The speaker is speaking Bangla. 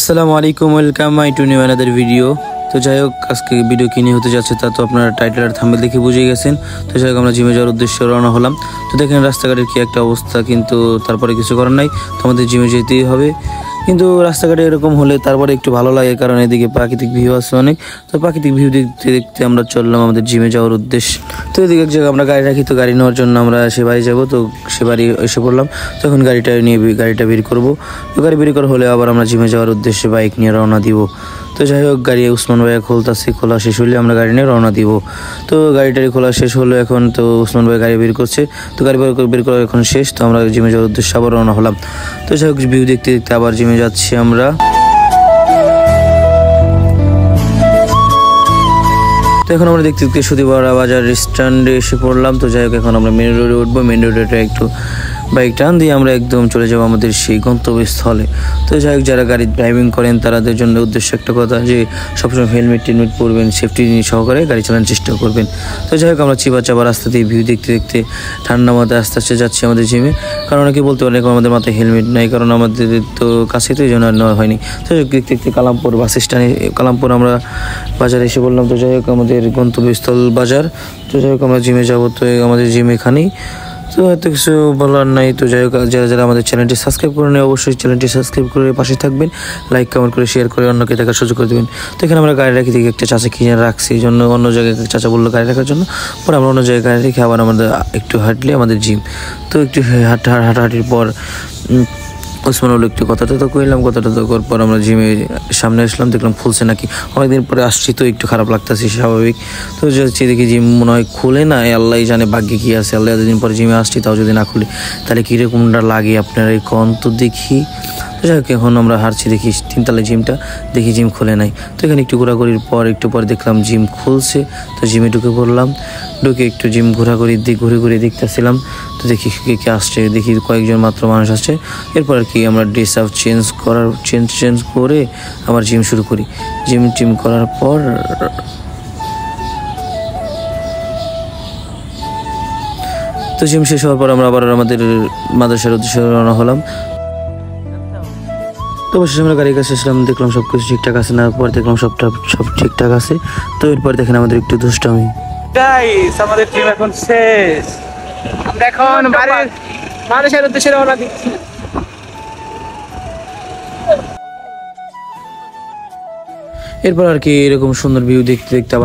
আসসালামু আলাইকুম, welcome my two new another video. তো যাই হোক, আজকে ভিডিও কিনে হতে যাচ্ছে তা তো আপনারা টাইটেল আর থাম্বনেল দেখে বুঝে গেছেন। তো যাই হোক, আমরা জিমে যাওয়ার উদ্দেশ্যে রওনা হলাম। তো দেখেন রাস্তাঘাটের কি একটা অবস্থা, কিন্তু তারপরে কিছু করার নাই, তো আমাদের জিমে যেতেই হবে। কিন্তু রাস্তাঘাটে এরকম হলে তারপরে একটু ভালো লাগে, কারণ এদিকে প্রাকৃতিক ভিউ আছে অনেক। তো প্রাকৃতিক ভিউ দেখতে দেখতে আমরা চললাম আমাদের জিমে যাওয়ার উদ্দেশ্যে। তো এদিকে এক জায়গায় আমরা গাড়ি রাখি, তো গাড়ি নেওয়ার জন্য আমরা সে বাড়ি যাবো। তো সে বাড়ি এসে পড়লাম, তখন গাড়িটা নিয়ে গাড়িটা বের করবো। তো গাড়ি বের করা হলে আবার আমরা জিমে যাওয়ার উদ্দেশ্যে বাইক নিয়ে রওনা দিব। তো যাই হোক, গাড়ি উসমান ভাইয়া খুলতেছে, খোলা শেষ হলে আমরা গাড়ি নিয়ে রওনা দিব। তো গাড়িটারি খোলা শেষ হলো এখন, তো উসমান ভাই গাড়ি বের করছে। তো গাড়ি বের করা এখন শেষ, তো আমরা জিমে যাওয়ার উদ্দেশ্যে আবার রওনা হলাম। তো যাই হোক, ভিউ দেখতে দেখতে আবার জিমে যাচ্ছি আমরা। তো এখন আমরা দেখতে দেখতে সুদীপাড়া বাজার স্ট্যান্ডে এসে পড়লাম। তো যাই হোক, এখন আমরা মেন রোডে উঠবো। মেন রোডে একটু বাইক টান দিয়ে আমরা একদম চলে যাবো আমাদের সেই গন্তব্যস্থলে। তো যাই হোক, যারা গাড়ি ড্রাইভিং করেন তাদের জন্য উদ্দেশ্য একটা কথা, যে সবসময় হেলমেট টেলমেট পরবেন, সেফটি সহকারে গাড়ি চালানোর চেষ্টা করবেন। তো যাই হোক, আমরা চিবা চাবা রাস্তা দিয়ে ভিউ দেখতে দেখতে ঠান্ডা মাথায় আস্তে আস্তে যাচ্ছি আমাদের জিমে। কারণ অনেকে বলতে পারে আমাদের মাথায় হেলমেট নাই, কারণ আমাদের তো কাছে তো এই জন্য আর নেওয়া হয়নি। তো দেখতে দেখতে কালামপুর বাস স্ট্যান্ডে, কালামপুর আমরা বাজারে এসে বললাম। তো যাই হোক, আমাদের গন্তব্যস্থল বাজার। তো যাই হোক, আমরা জিমে যাবো, তো আমাদের জিম এখানেই। তো এত কিছু বলার নাই। তো যাই হোক, যারা যারা আমাদের চ্যানেলটি সাবস্ক্রাইব করে নেয় অবশ্যই চ্যানেলটি সাবস্ক্রাইব করে পাশে থাকবেন, লাইক কমেন্ট করে শেয়ার করে অন্যকে দেখার সুযোগ করে দেবেন। তো এখানে আমরা গাড়ি রাখি থেকে একটা চাচা কিনে রাখছি, এই জন্য অন্য জায়গায় চাচা বললো গাড়ি রাখার জন্য, পরে আমরা অন্য জায়গায় গাড়ি রেখে আবার আমাদের একটু হাঁটলে আমাদের জিম। তো একটু হাঁটাহাঁটির পর উসমান হলো একটু কথাটা তো কইলাম, কথাটা তো করার পর আমরা জিমে সামনে আসলাম, দেখলাম খুলছে নাকি। অনেকদিন পরে আসছি তো একটু খারাপ লাগতেছে, স্বাভাবিক। তো যাচ্ছি দেখি জিম মনে হয় খুলে না, আল্লাহ জানে ভাগ্যে কী আছে। আল্লাহ এতদিন পরে জিমে আসছি, তাও যদি না খুলে তাহলে কীরকমটা লাগে আপনারা কন তো দেখি। তো যাই হোক, এখন আমরা হারছি, দেখি তিনতলায় জিমটা, দেখি জিম খুলে নাই। তো এখানে একটু ঘোরাঘুরির পর একটু পরে দেখলাম জিম খুলছে। তো জিমে ঢুকে পড়লাম, ঢুকে একটু জিম ঘোরাঘুরি ঘুরে ঘুরে দেখতেছিলাম। তো দেখি কে আসছে, দেখি কয়েকজন মাত্র মানুষ আসছে। এরপর আর কি আমরা ড্রেস আপ চেঞ্জ করে আবার জিম শুরু করি। জিম করার পর তো জিম শেষ হওয়ার পর আমরা আবার আমাদের মাদ্রাসার উদ্দেশ্যে রওনা হলাম। তো অবশ্যই আমরা গাড়ির কাছে এসলাম, দেখলাম সব কিছু ঠিকঠাক আছে না, পর দেখলাম সব ঠিকঠাক আছে। তো এরপর দেখেন আমাদের একটু দুষ্টামি। গাইস, আমাদের ট্রিপ এখন শেষ। আমরা এখন বাড়ির মাদ্রাসার উদ্দেশ্যে রওনা দিচ্ছি। এরপর আর কি এরকম সুন্দর ভিউ দেখতে দেখতে আবার